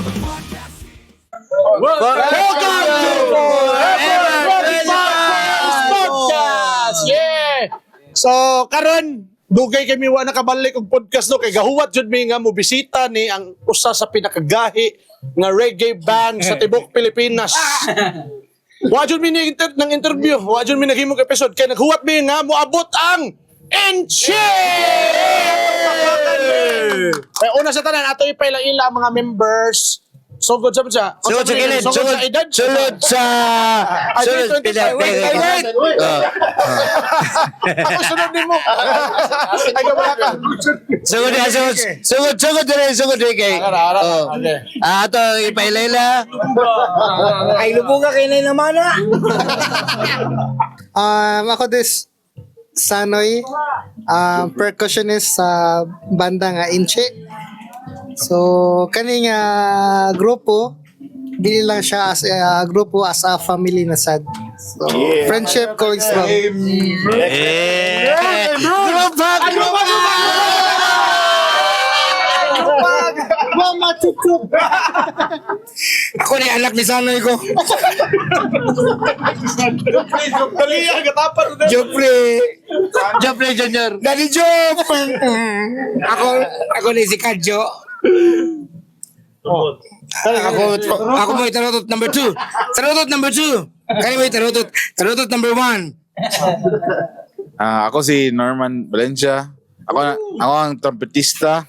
Welcome to Podcast! Yeah! So, karon dugay kami wa nakabalik og podcast no kay gahuwat jud mi nga mo bisita ni ang usa sa pinakagahi nga reggae band sa tibok Pilipinas. Wa jud mi ng interview, wa jud mi naghimog episode kay naghuwat mi nga moabot ang Enche! Una sa tanan ato ipaila-ila mga members. Sugod sa siya. Sugod sa kilid. Sugod sa edad. Sulod sa... Sulod Wait. Ako sunod din mo. Ay, gawala ka. Sugod din kay. Ato ipailayla. Ay, lubuga kayo na naman na. Ako Sanoy, percussionist sa banda nga Inche. So, kani nga grupo, dili lang siya as a grupo, as a family na sad. So, friendship going strong. Mama tutup. Ako ni anak ni Sanoy ko. Jopre Junior. Daddy Jop. Ako ni si Kadjo. Ako mo itarutot number 2. Kani mo itarutot number 1. Ako si Norman Valencia. Ako ang trompetista.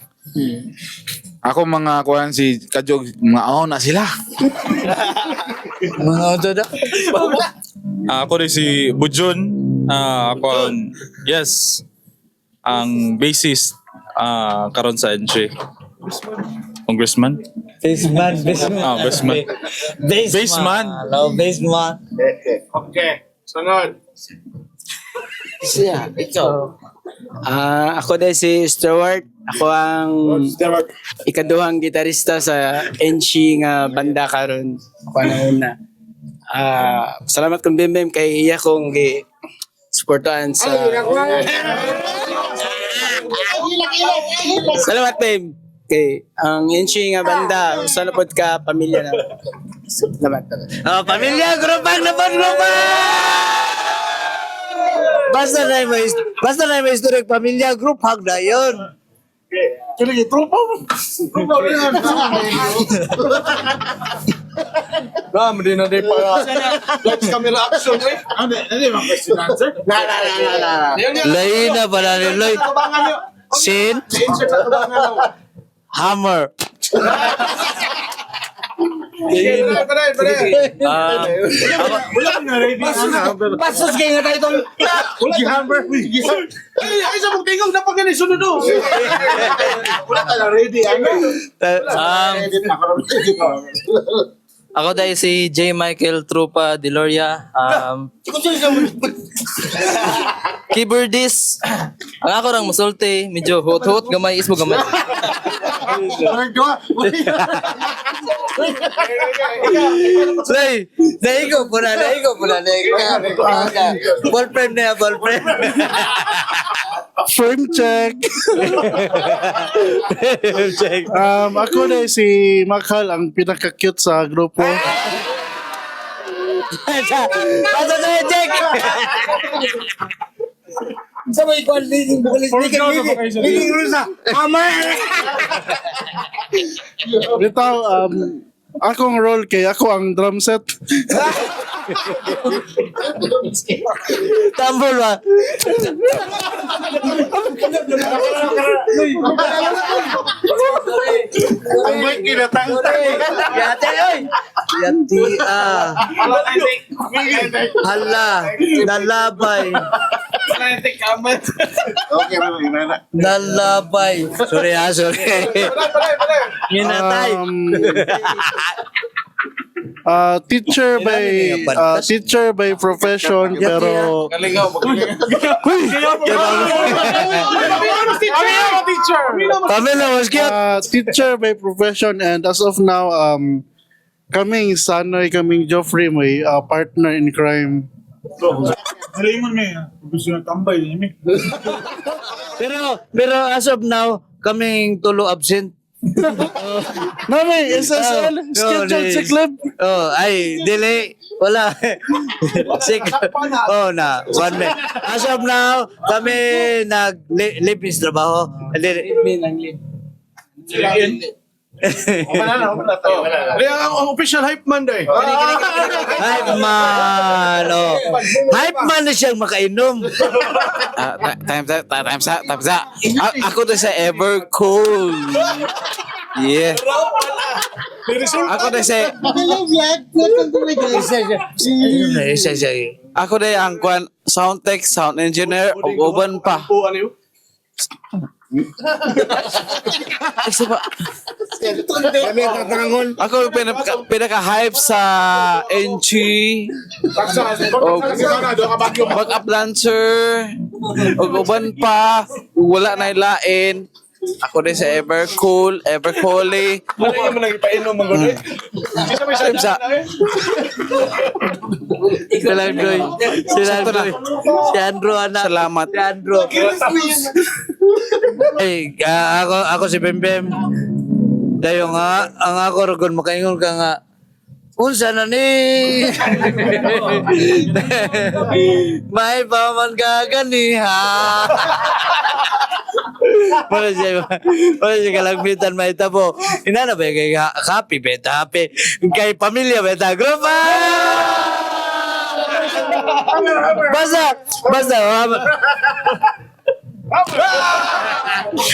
Ako mga kuhan si Kajog, mga na sila. Mga oda. Ako rin si Bujun. Ako ang, ang bassist karon sa NJ. Congressman? Baseman. Bassman. Baseman. Okay. Sunod. Siya, ikaw. Ako din si Stewart. Ako ang ikaduhang gitarista sa NC nga banda karon. Ako na una. Salamat kong Bim kay iya kong supportahan sa... Salamat Bim kay ang NC nga banda. Sana pod ka pamilya na. Salamat. Pamilya, grupang. Basta na may istorya pamilya, group hug na yun. Kailangan tropa mo. Hindi na din pa. Lights, camera, action. Hindi mga question answer. Lain na pala ni Lloyd. Sin? Hammer. Pasos kayo nga tayo itong... Ay, sa mong tingog na pag sunod o. Wala ka na ready. Ako dahil si J. Michael Trupa Deloria. Keyboardist. Ang ako rang musulti. Medyo hot-hot. Gamay. Ismo gamay. Naigo po na. Ballfriend na yan, ballfriend. Firm check. Ako na si Makal, ang pinaka-cute sa grupo. Asa na yung check? Sa may kwan, leading rules na. Hammer! Bitaw, akong role kay ako ang drum set. Tambol ba? Ang mic kinatangtang. Yate, oy! Yati, Hala, nalabay. Nalabay. Sorry. Ginatay. Teacher by profession pero Pamela was cute. teacher by profession, and as of now kaming Sanoy, kaming Joffrey may partner in crime. Halingon may professional tambay ni. Pero as of now, kaming tulo absent. Nami, SSL, scheduled sick leave. Oh, ay, dili. Wala. Sick. Oh, na. 1 minute. As of now, kami nag-live is trabaho. Dili. Kaya ang official hype man day. Hype man. Oh. Hype man na siyang makainom. Time's up. Ako to sa Evercool. Yeah. Ako to sa Isa siya. ako na ang kwan sound tech, sound engineer, ug uban pa. Ano yun? Isa pa. Kami tatangon. Ako pinaka-hype sa NG, backup dancer, ug uban pa, wala na ilain. Ako din sa Evercool, Evercooley. Ano yung mga ipainom mga gano'n? Isa may Time's up. Sila Androy. Si Andrew, anak. Salamat. Si Andrew. Hey, ako si Bembem. Dayo nga, ang ako ragon makaingon ka nga. Unsa na ni? May paman ka ganiha. Wala siya kalagmitan may tabo. Inana ba kay happy beta happy. Kay pamilya beta group.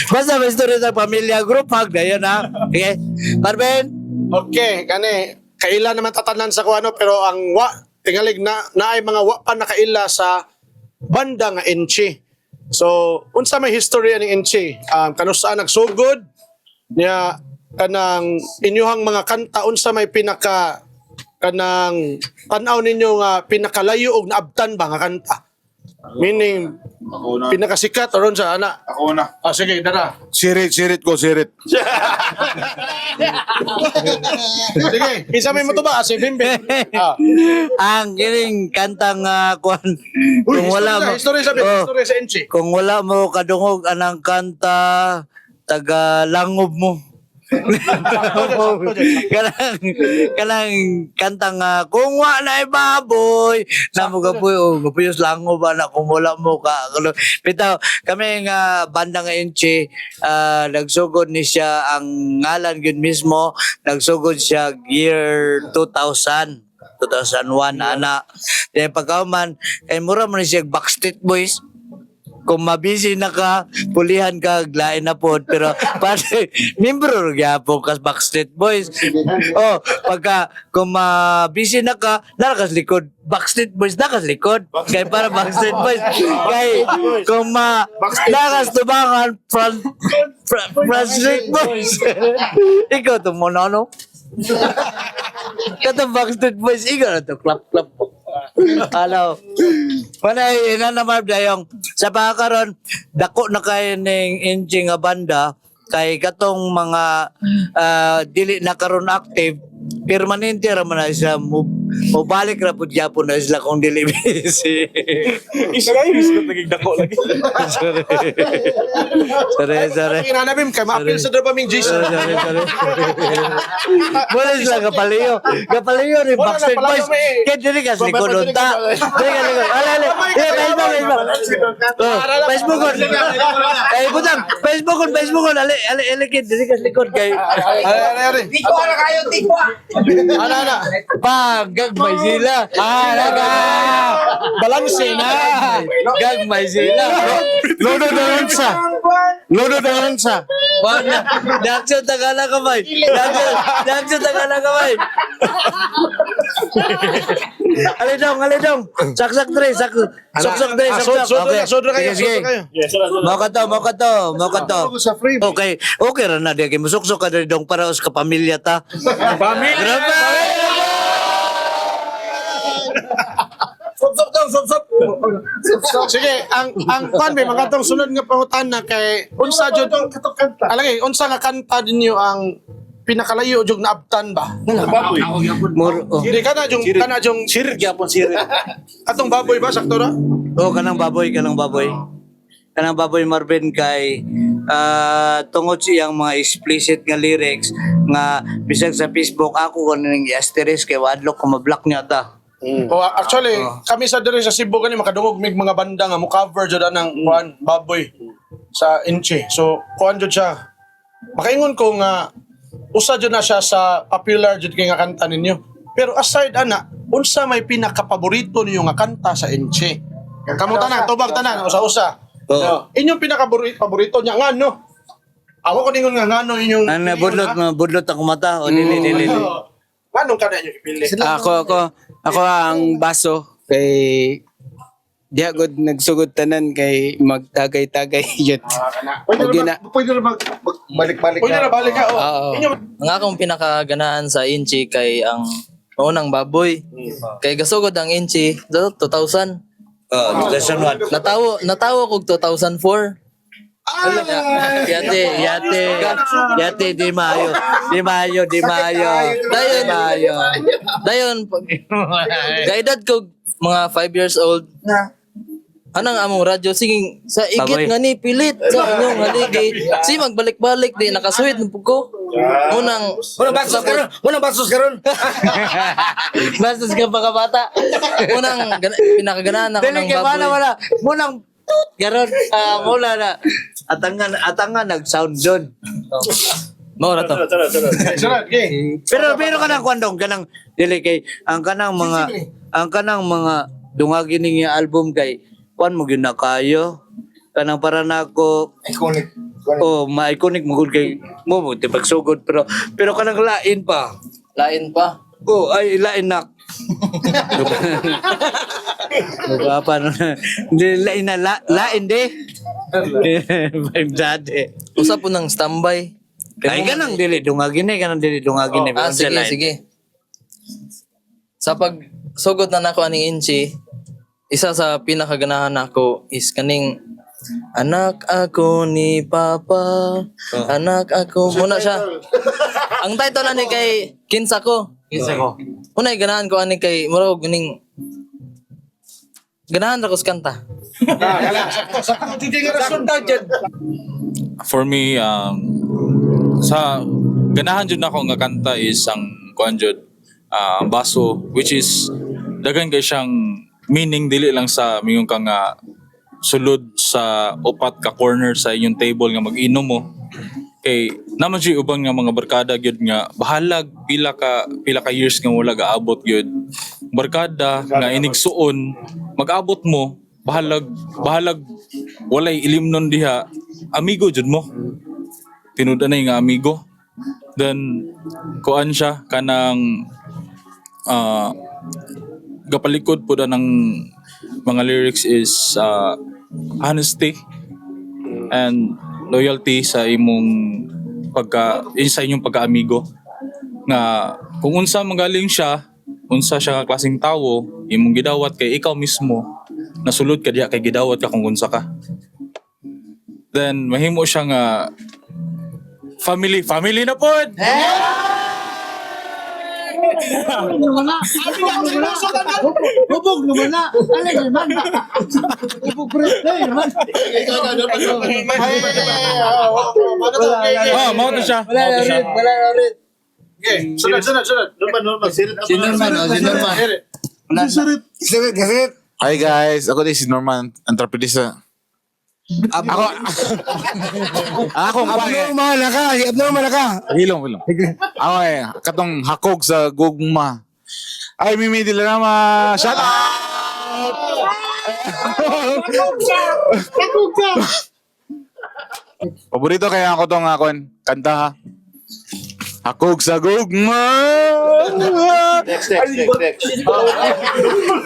Basta may story sa pamilya group hug na yun ha. Okay? Marvin? Okay, kani kaila naman tatanan sa kuano pero ang tingalig na ay mga wa pa nakaila sa banda nga Enchi. So, unsa may history ni Enchi? Kanusa nagsugod niya kanang inyuhang mga kanta unsa may pinaka kanang tanaw ninyo nga pinakalayo og naabtan ba nga kanta? Meaning Ako na. pinakasikat aron sa ana. Ako na. Sige, dara. Sirit ko, sirit. Sige, isa may motuba si Bimbe. Ang kining kantang kung wala mo History sabi, Oh, history sa Enchi. kung wala mo kadungog anang kanta taga langob mo. kanang kantang kung wa na baboy na mo gapuyos langob na kung wala mo ka bitaw kami nga banda nga Enchi nagsugod ni siya ang ngalan gyud mismo nagsugod siya year 2000 2001 ana. Then pagkauman kay mura man siya Backstreet Boys. Kung mabisi na ka, pulihan ka, glain na po. Pero pati, membro gyapon kas Backstreet Boys. Oh, kung mabisi na ka, narakas likod. Backstreet Boys, nakas likod. Kaya para Backstreet Boys. Kaya kung nakas tubangan, front Street Boys. Ikaw ito mo na, no? Kata Backstreet Boys, ikaw na ito, clap. Hello. Manay inanamab dayong sa pagkaron dako na kay ning Enchi nga banda kay katong mga dili na karon active permanente ra man na sila mo balik ra pud gyapon na sila kung dili busy. Is ko naging dako lagi. Sorry. Inanabim kay maapil sa dopamine Jason. Sorry. Wala sila kapaliyo ni Wala Backstreet na pala Boys. kami eh. Kaya dili ka sa likod unta. Dili ka likod. Ale. Facebook. Eh butang Facebook. Ale kid dili ka sa likod kay. Ana. Gagmay sila. Naga. Balanse na. Gagmay sila. Lodo na lansa. Wag na. Dakso tagala kamay. Dakso tagala kamay. Ali dong. Saksak dre. Sodra kayo. Sige. Mau ka to. Okay ra na di kay musuksok ka dre dong para us ka pamilya ta. Pamilya. Grabe. Sige, ang kwan may mga tong sunod nga pangutan na kay unsa jud alagay unsa nga kanta ninyo ang pinakalayo jud naabtan ba? Dili kana jung sir gyapon sir. Atong baboy ba sakto ra? Oh, kanang baboy. Kanang baboy Marvin kay tungod siyang mga explicit nga lyrics nga bisag sa Facebook ako kaning i-asterisk kay wadlok ko ma-block niya ta. O actually, kami sa diri sa Cebu kani makadungog mig mga banda nga mo cover jud anang kuan baboy sa Inche. So kuan jud siya. Makaingon ko nga usa jud na siya sa popular jud kay nga kanta ninyo. Pero aside ana, unsa may pinaka-paborito niyo nga kanta sa Inche? Kamo tanan, tubag tanan usa-usa. Inyong pinaka-paborito niya nga no? Ako ko ningon nga ngano inyong Ano budlot ako mata o dili. Anong kada niyo ipili? Ako ang baso kay diha gud nagsugod tanan kay magtagay-tagay yun. Pwede na balik-balik Pwede na balik ka. Oo. Ang akong pinakaganaan sa Inchi kay ang unang baboy. Kay gasugod ang Inchi 2000. 2001. Natawo kog 2004. Yate, di mayo. Dayon gaedad ko mga 5 years old. Anang among radyo singing sa igit Baboy. nga ni pilit sa inyong haligi. Si magbalik-balik di nakasuhit ng pugo. Unang Unang basos karon. bastos ka pa kabata. Unang pinakaganahan ako Dili ng kay baboy. wala. Munang garon mula na. Atangan nag-sound doon. Mao ra to. Sunod, okay. Pero kanang kwandong kanang dili kay ang kanang mga dungagi ning album kay kuan mo gyud na kayo. Kanang para nako Iconic. ma-iconic mo gud kay mo pagsugod pero kanang lain pa. Lain pa. Ay lain nak. Apa no? Lain de. I'm daddy. Usa po ng standby. Ay kanang dili dungagi ni Sige. Sa pagsugod na nako ani Inchi, isa sa pinakaganahan nako is kaning anak ako ni Papa, anak ako. Muna siya. Ang title na ni kay Kinsa ko. Unay ganahan ko ani kay murag ganing ganahan ra ko sa kanta. For me, sa ganahan jud nako nga kanta is ang kuan jud ang baso, which is dagan kay siyang meaning dili lang sa mingong ka nga sulod sa upat ka corner sa inyong table nga mag-inom mo. Kay naman siya ubang nga mga barkada gyud nga bahalag pila ka years nga wala gaabot gyud. Barkada nga inigsuon mag-abot mo bahalag walay ilimnon diha amigo jud mo. Tinud-an na nga amigo. Then kuan siya kanang gapalikod po ng mga lyrics is honesty and loyalty sa inyong pagka-amigo nga kung unsa magaling siya unsa siya ka klaseng tawo imong gidawat kay ikaw mismo nasulod ka diha kay gidawat ka kung unsa ka, then mahimo siya nga family na pod. Hubog naman na. Ano naman? Hubog birthday naman. Mao to siya. Okay, sunod. Si Norman. Gasit. Hi guys, ako din si Norman, entrepreneur. Ako Abnormal na ka. Abnormal na ka. hilong. Ako katong hakog sa gugma. Ay Mimi Dilarama, shout out. Paborito kaya ako tong kanta ha. Hakog sa gugma. Next.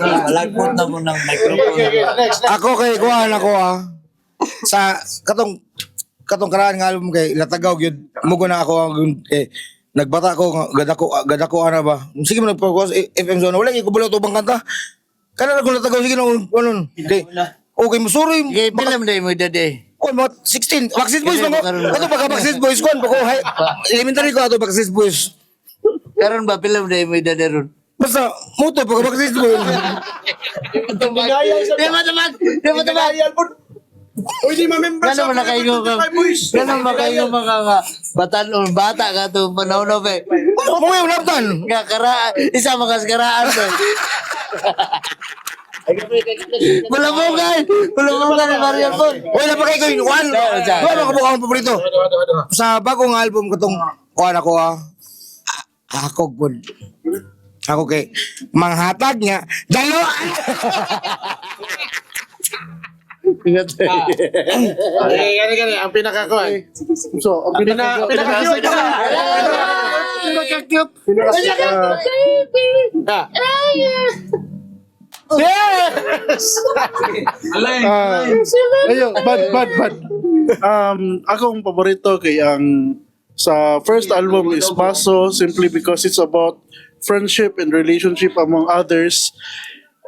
Malagpot na mo ng microphone. Ako kay kuhan ako sa katong karaan nga album kay Latagaw gyud mugo na ako kay nagbata ko gadako ana ba sige mo nagpo-focus FM zone wala ko bulo tubang kanta kana na ko Latagaw sige na kunon kay okay musuri Kay film day mo dade. ko mo 16 Backstreet Boys mo ato pagka Backstreet Boys kon ko elementary ko ato Backstreet Boys Karon ba film day mo dade ron. basta moto pagka Backstreet Boys Di mo tamad. Uy, di ma-member Gano'n mo nakaingo ka. Gano'n makaingo mga nga. Bata ka to. Panahon na ba. Mo yung laptan. Nga karaan. Isa makas karaan ba. Bulabugan. Bulabugan ni Marian po. Uy, napakay ko yung Juan. Juan, ako po ang paborito. Sa bagong album ko tong Juan ako ako po. Ako kay manghatag nga. Dalo! Gani, ang pinaka-kuan. So, ang Pinaka-cute. Ah. Yes! Ayun, bad. Akong paborito kay ang sa first album is Baso simply because it's about friendship and relationship among others.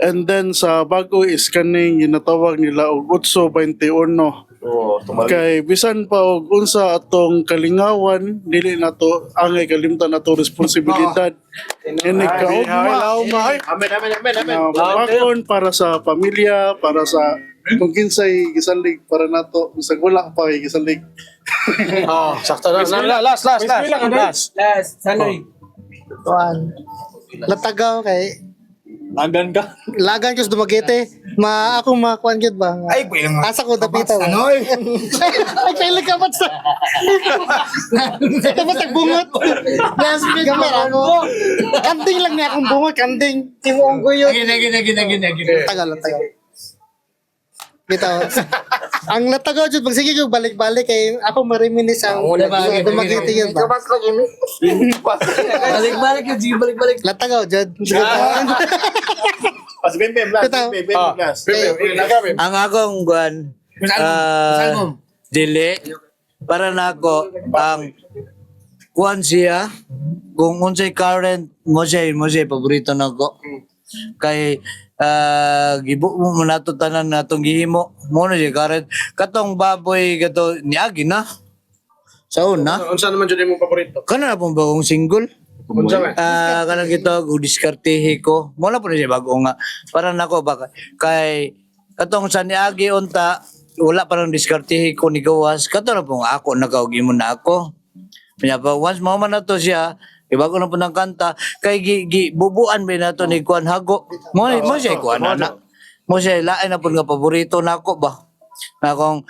And then sa bago is kaning ginatawag nila og Utso 21. Kay bisan pa og unsa atong kalingawan dili nato angay kalimtan nato responsibilidad. Ini kaugma. Bakon para sa pamilya, para sa kung kinsay gisalig para nato bisag wala pa kay gisalig. Oh, sakto na. Last. Kuan. Latagaw kay Lagan ka. lagan ko sa Dumaguete. Ako makuan gyud ba? Ay, pwede Asa ko dapita ba? Ano eh? Ay, kailan ka ba sa... Ito ba tagbungot? Gamay ako. Kanding lang niya akong bungot, kanding. Timuong ko yun. Gina. Tagal. Bitaw. Ang natagaw dyan, pag sige ko balik-balik kay ako mariminis ang Dumaguete yun ba? Balik-balik ka. Sige, balik-balik. Latagaw dyan. Bitaw. Ang akong guan, dili, para na ako, ang kuan siya, kung unsay current, mo siya, paborito na ko. Kay, gibo mo na to tanan na itong gihimo, mo na siya current. Katong baboy, kato, niagi na. Sa una, Unsa naman jud imong paborito? kana na pong bagong single. Unsa man? Kanang gito, diskartehe ko. Muna po na siya bago nga. Para nako ba kay katong sa niagi unta, wala pa nang diskartehe ko ni gawas. Kato na po ako, nagaugi mo na ako. Kanya pa, once mo man na to siya, ibago na po ng kanta, kay bubuan ba na to ni Kuan Hago. Mo siya Kuan na. Mo siya, lain na po nga paborito na ako ba. Na kung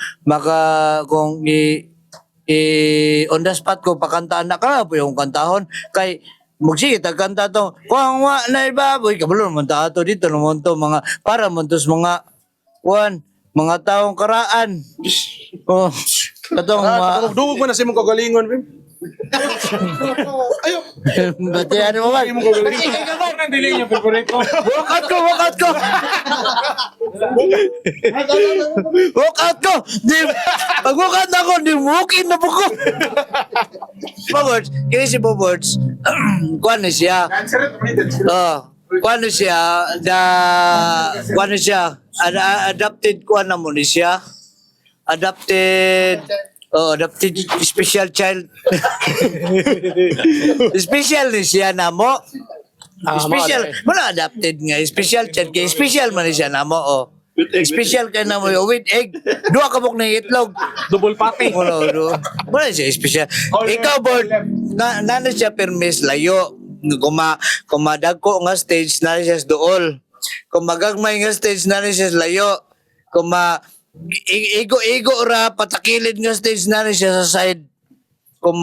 on the spot ko pakantaan na ka po yung kantahon kay magsige kanta to kuang wa na ibaboy kabalo man ta ato dito naman to mga para man tos mga mga taong karaan katong Dugog mo na sa imong kagalingon, Bim. Ayo. batian mo ba Walkout ko Walkout ko di pag walkout na ko di walk-in na po ko Bobords kini si Bobords kuan na siya kuan na siya adapted kuan na mo ni siya adapted special child. Special ni siya na mo. Special. Wala adapted nga. Special child. Kaya special man ni siya na mo. Special ka na mo. With egg. Dua ka mong itlog. Double patty. Wala siya special. Ikaw, Bord. Na siya permis layo. Kung madagko nga stage na siya sa dool. Kung magagmay nga stage na siya sa layo. Kung igo ra patakilid nga stage na rin siya sa side kung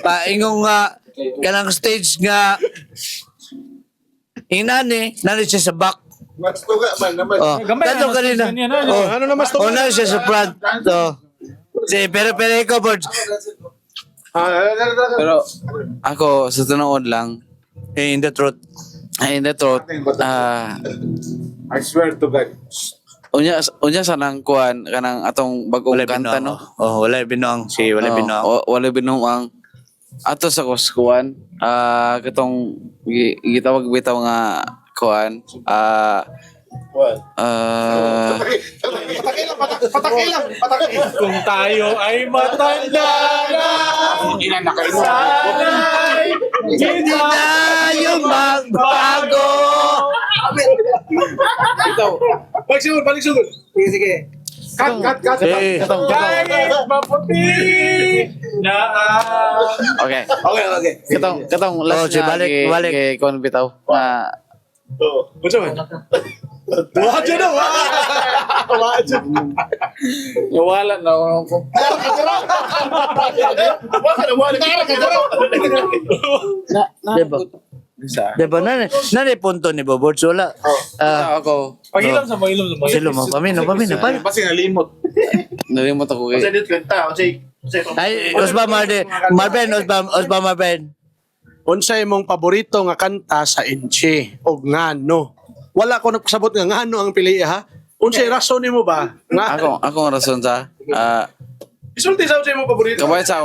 paingong nga kanang stage nga inani na rin siya sa back kato kanina Ano na mas na siya sa front pero ikaw Borge Pero ako sa tunood lang in the truth I swear to God. unya sanang kuan kanang atong bagong kanta no. wala binuang Wala binuang ato sa kuan katong gitawag bitaw nga kuan Patakilang. Kung tayo ay matanda na, sana'y hindi tayo magbago. Balik sugod. Sige. Eh, Okay. Katong Oh, last si balik, balik. kay kon bitaw. Wala dyan na, wala dyan. Wala na ako. diba? Diba? Nani punto ni Bobords? Wala. Ako. Pag-ilam sa mga. Silo mo. Pamino. Kasi nalimot. Nalimot ako kay. Ay, Osba Marben. Unsay mong paborito nga kanta sa Inche o ngano? Wala ko nagpasabot nga ngano ang pili ha. Unsay rason nimo ba? Nga Ako ang rason sa isulti sa unsay mong paborito. kabay sa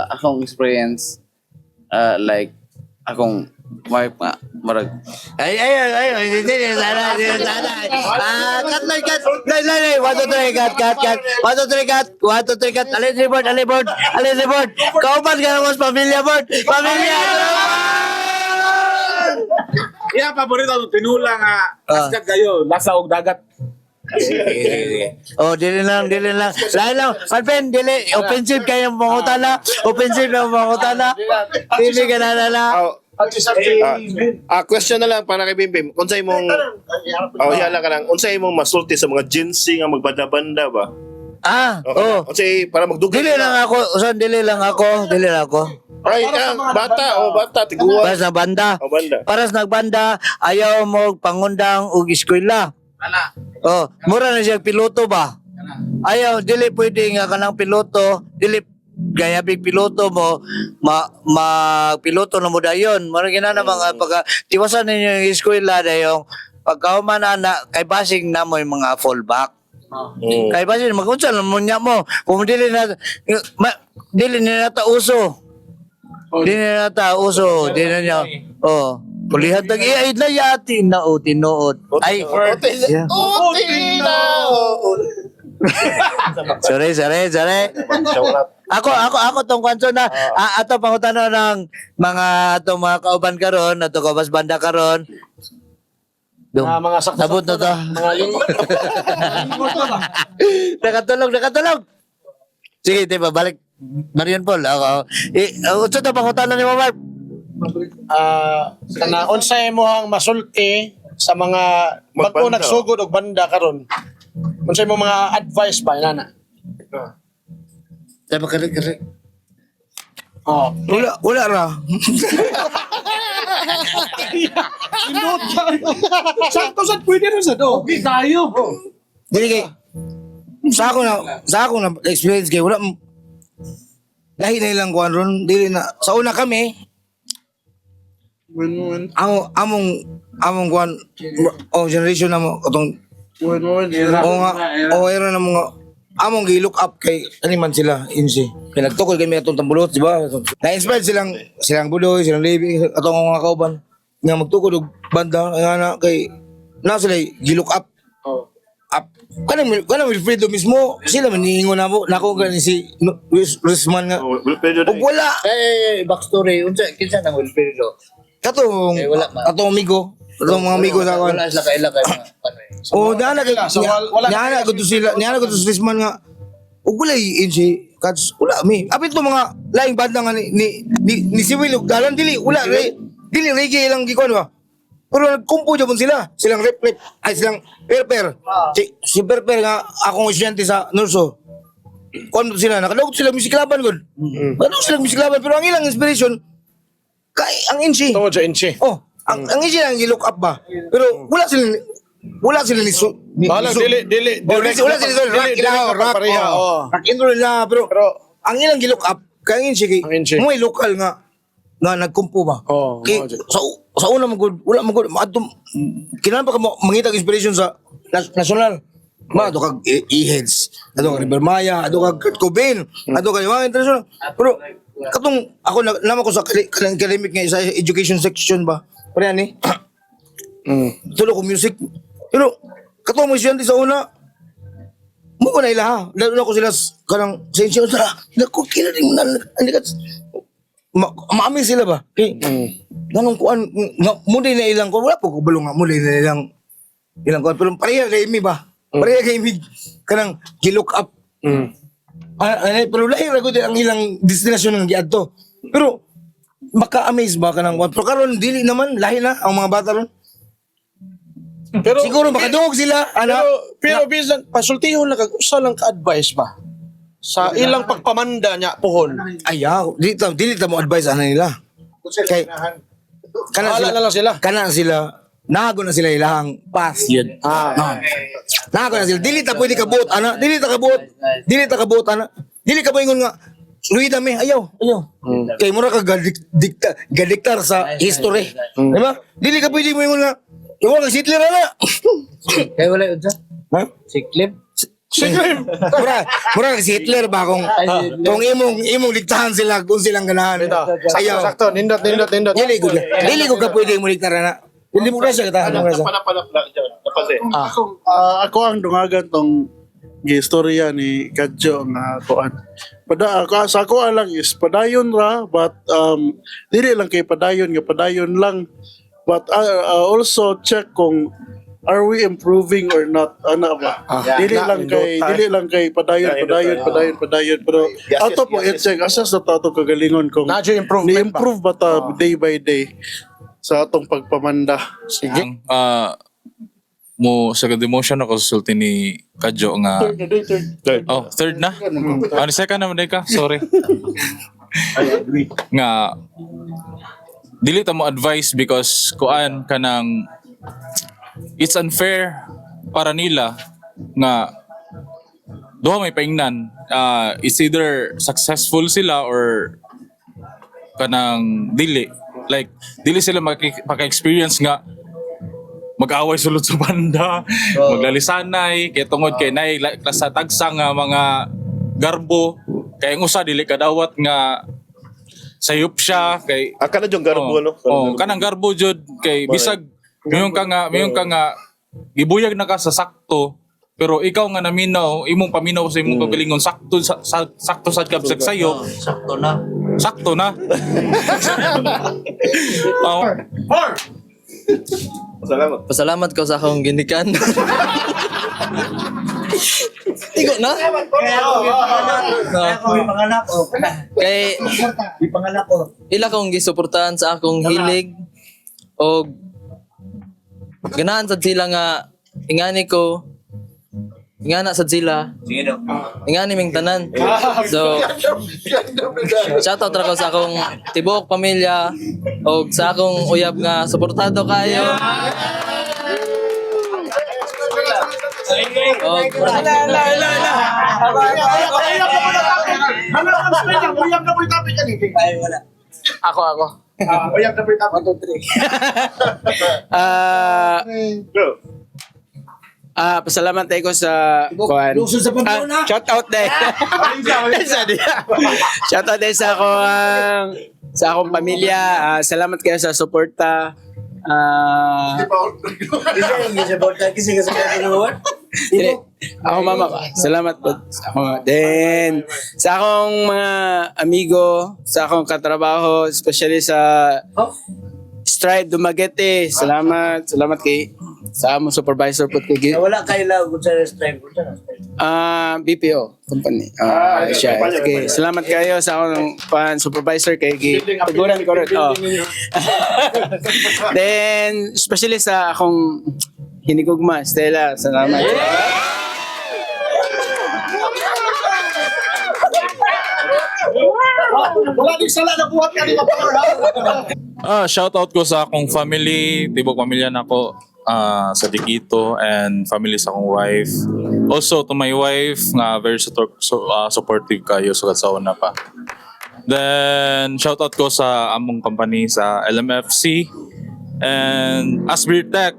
akong experience like akong wife nga marag Ay. Sana. Cut. Lay. 1, 2, 3, cut. 1, 2, 3, cut. Alin report. Kaupan ka naman sa pamilya, board. Pamilya! iya paborito tinula nga askat kayo lasa og dagat. Oh, dili lang. Lain lang. Marben, dili. Offensive kayo mangutana. Dili ka na. Question na lang para kay Bimbim. Unsay mong yala ka lang. Unsay mong masulti sa mga jinsi nga magbanda-banda ba? Unsay para magdugay. Dili lang ako. Ay, bata tiguan. Paras na banda. Banda. Paras nagbanda, ayaw mo pangundang og eskwela. Mura na siya piloto ba? Ayaw, dili pwede nga kanang piloto, dili gaya big piloto mo, piloto na mo dayon. Mara ginana mga pagka tiwasan ninyo yung eskwela dayong pagkauman na kay basing na mo yung mga fallback. Kay basing magunsa na mo niya mo. Kung dili na ta uso. Dili na niya. Kulihan tag iay na yati na tinuod. Ay. Sorry. Ako tong kwanso na ato pangutano ng mga kauban karon, ato kabas banda karon. Mga sakta. Sabot na to. Mga lingkod. Nakatulog. Sige, diba, balik. Marian Paul, ako. Unsa ta pangutano ni Mark? Kana unsay mo ang masulti sa mga bago Magbanda. nagsugod og banda karon? Unsay mo mga advice ba nana? Diba, kare. Oh. Wala ra. Sakto sa pwede rin sa do. Okay tayo. Dili kay sa ako na experience kay wala lahi na ilang kuan ron dili na sa una kami among kuan generation na mo katong era na mga among gi-look up kay animan sila insi kay nagtukol kami atong tambulot di ba na-inspired silang Budoy silang Levi atong mga kauban nga magtukod og banda nga na kay na sila gi-look up kanang Wilfredo mismo sila man niingon nako gani si Rizman nga ug wala Backstory, kinsa nang Wilfredo? katong amigo katong mga amigo sa Wala sila kaila dana kay niana ko to sila niana ko to si Rizman nga ug wala insi kats wala mi apit to mga laing banda nga ni si Will ug dalan dili reggae lang gikuan ba. Pero nagkumpo dyan sila. Silang silang Perper. Si Perper nga, akong estudyante sa Nurso. Kung sila, nakadagot sila musiklaban gud. Nakadagot sila musiklaban. Pero ang ilang inspiration, ang Inchi. Tungod sa Inche. Ang Inchi lang i-look up ba. Pero wala sila ni Bahala, dili. Wala sila rock. Rock and roll na. Pero ang ilang i-look up, kaya ang Inchi, mo local nga nagkumpo ba. Kay sa una wala mo kinahanglan pa ka mangita inspiration sa national. Ato kag E-Heads, ato kag River Maya, ato kag Kurt Cobain, ato kag mga international. Pero katong ako naman ko sa academic nga sa education section ba. Pare ani. Tulo ko music. Pero katong mo estudyante sa una mo ko na ilaha. Lalo na ko sila kanang sa inyo sa nako kila din maamin sila ba? Ganong kuan muli na ilang ko wala po ko bulong nga muli na ilang kuan pero pareha kay mi ba? Pareha kay mig kanang gilook up. Pero lahi ra gud ang ilang destinasyon ng giadto. Pero maka-amaze ba kanang pero karon dili naman lahi na ang mga bata ron. Pero Siguro makadungog sila ana. pero bisan pasultihon lang kag usa lang ka-advice ba sa ilang pagpamanda niya pohon. Ayaw, dili ta mo advise ana nila. Kay Wala na lang sila. Kana sila nago na sila ilahang pass yun. Nago na sila. Dili ta pwede kabuot ana. Dili ta kabuot ana. Dili ka moingon nga Luida me, ayaw. Kay mura ka gadiktar sa history. Diba? Dili ka pwede moingon nga yung wala si Hitler ana. Kaya wala yun dyan? Ha? Si Clip? Mura si Hitler ba kung imong diktahan sila kung silang ganahan. Ayaw. Sakto, nindot. Dili ko ka pwede mo diktar ana. Hindi mo rasya kita. Ako ang dungagan tong gistorya ni Kadjo nga kuan. Sa ako lang is padayon ra but dili lang kay padayon lang but also check kung are we improving or not ana ba. Dili lang kay padayon pero ato po i-check assess na tato kagalingon kung Nadyo improvement ba? ni-improve ba ta day by day sa atong pagpamanda. Sige. Mo sa demotion ako sulti ni Kadjo nga third na. Ano second naman ka? Sorry. Nga dili ta mo advice because kuan kanang it's unfair para nila nga duha may paingnan. It's either successful sila or kanang dili. Like dili sila maka-experience nga mag-away sulod sa banda, maglalisanay, kaya tungod kay nay klasa tagsa nga mga garbo, kay ang usa dili kadawat nga sayop siya kay Aka na yung garbo, no? kanang garbo jud kay bisag mayon ka nga gibuyag na ka sa sakto pero ikaw nga naminaw imong paminaw sa imong kagalingon sakto sad ka bisag sayop sakto na Pasalamat ko sa akong ginikan. Tigo na? Kay ila kong gisuportahan sa akong hilig o ganahan sad sila nga ingana sad sila. Ingani ming tanan. So shoutout ra ko sa akong tibuok pamilya o sa akong uyab nga suportado kayo. Ako. Pasalamat tayo ko sa kuan. Shout out din. Shout out din sa akong pamilya. Salamat kayo sa suporta. Ako mama ko. Salamat po. Then sa akong mga amigo, sa akong katrabaho, especially sa Stride Dumaguete. Salamat kay sa among supervisor po ko. Wala kayo lang kung sa Strive. BPO company. Siya. Okay. Salamat kayo sa akong supervisor kay Tuguran ko rin. Then especially sa akong hinigugma, Stella. Salamat. Wala din sala na buhat ka nila power ha. Shout out ko sa akong family, tibok pamilya nako sa Dikito and family sa akong wife. Also to my wife nga very supportive kayo sa katsawan na pa. Then shout out ko sa among company sa LMFC and Asbury Tech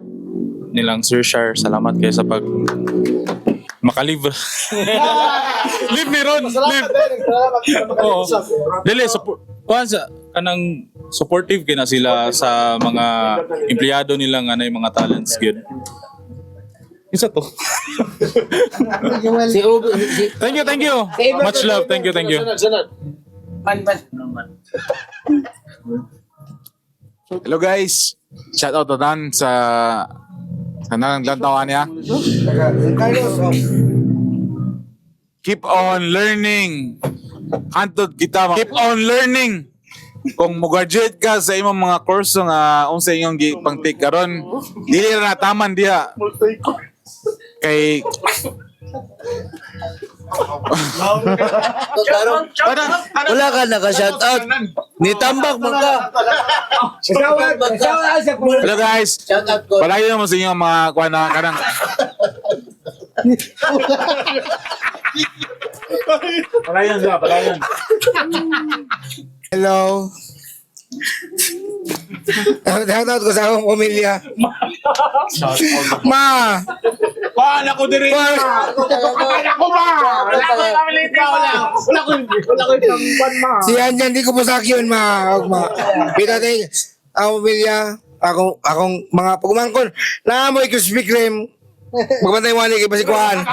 nilang Sir Shar. Salamat kayo sa pag makalive. Live ni Ron. Live. Oo. Dili, kuhan sa kanang supportive kina sila sa mga empleyado nila nga na yung mga talents good. Isa to. Thank you. Much love. Thank you. Hello guys. Shout out to Dan sa Ano ang lantawan niya? Carlos, oh. Keep on learning. Hantod kita. Keep on learning. Kung mo-graduate ka sa imong mga kurso nga unsa inyong pang-take karon, dili ra taman diha. Kay Wala ka naka-shoutout. Nitambak mo ka. hello guys. Palayo mo sa inyong mga kuha na kanang Hello. Shoutout ko sa akong pamilya. Ma! Paano ko diri? Paano ko ba? Wala ko yung ma. Si Anjan, di ko po sa yun, ma. Pitating, ang pamilya, akong mga pagumangkon, naamoy Krispy Kreme. Magbantay mo kay Basikuan.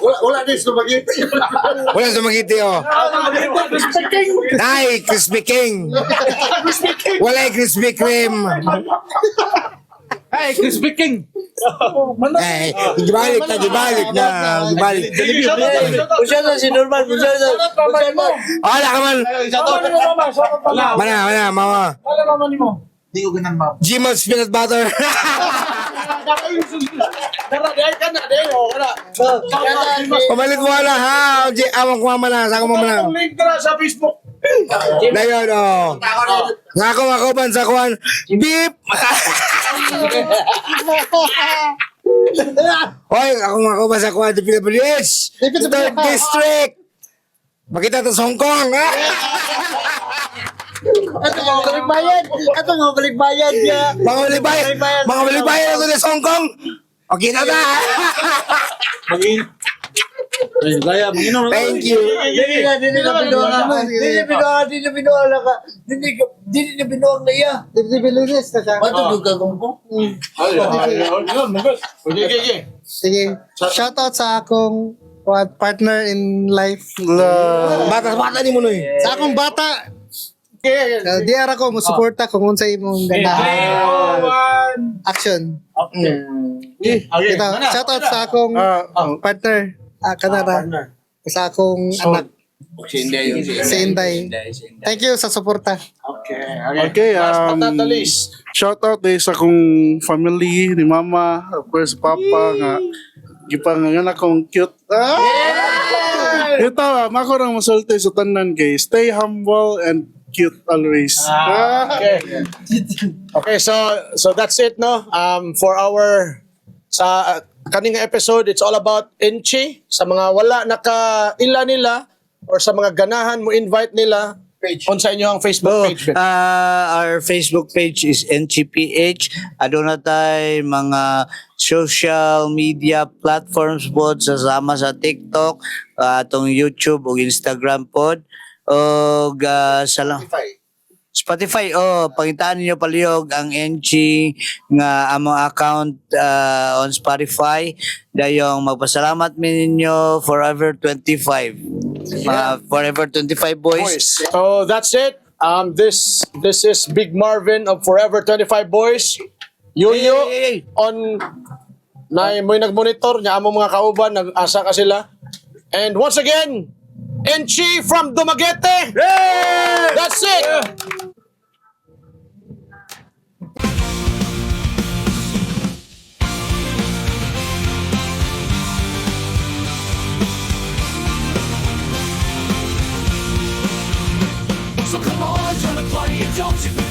Wala din spaghetti. Wala sa magiti, oh. Nay, Krispy King. Wala Krispy Kreme. Hey, Krispy King. Eh, gibalik na. Usya na si Norman. Wala ka man. Mana, mama. Gmos peanut butter. Pamalit mo na, ha? Awang kumama na. Saan kumama na? Link na sa Facebook. Dayon, oh. Ako ban sa kuwan. Beep! Hoy, ako ba sa kuwan sa Pilipinas? Third District! Makita to sa Hong Kong, ha? Ito nga balik bayad niya. Mga balibayan na to sa Hong Kong. Okay na ta. Thank you. Dili na binuang na iya. Dibilinis na siya. Matulog ka kung po. Sige. Shoutout sa akong partner in life. Bata ni mo no eh. Sa akong bata. Di ara ko mo suporta kung unsay imong ganahan. Action. Kita, shoutout sa akong partner. Kanara. Sa akong anak. Si Inday. Thank you sa suporta. Okay, shout out sa akong family ni mama, of course papa nga gipangan akong cute. Ito, mako nang masulti sa tanan kay stay humble and cute always. Okay, so that's it, no? For our sa kaning episode, it's all about Enchi. Sa mga wala naka-ila nila or sa mga ganahan mo invite nila on sa inyo ang Facebook page. Our Facebook page is NCPH. Aduna tay mga social media platforms pod sasama sa TikTok, atong YouTube ug Instagram pod. Og Spotify, pangitaan niyo palihog ang NG nga among account on Spotify. Dayong magpasalamat mi ninyo Forever 25. Forever 25 boys. So that's it. This is Big Marvin of Forever 25 Boys. Yuyo on na mo'y nag-monitor niya among mga kauban, nag-asa ka sila. And once again, Enchi from Dumaguete. That's it. So come on, join the party and don't you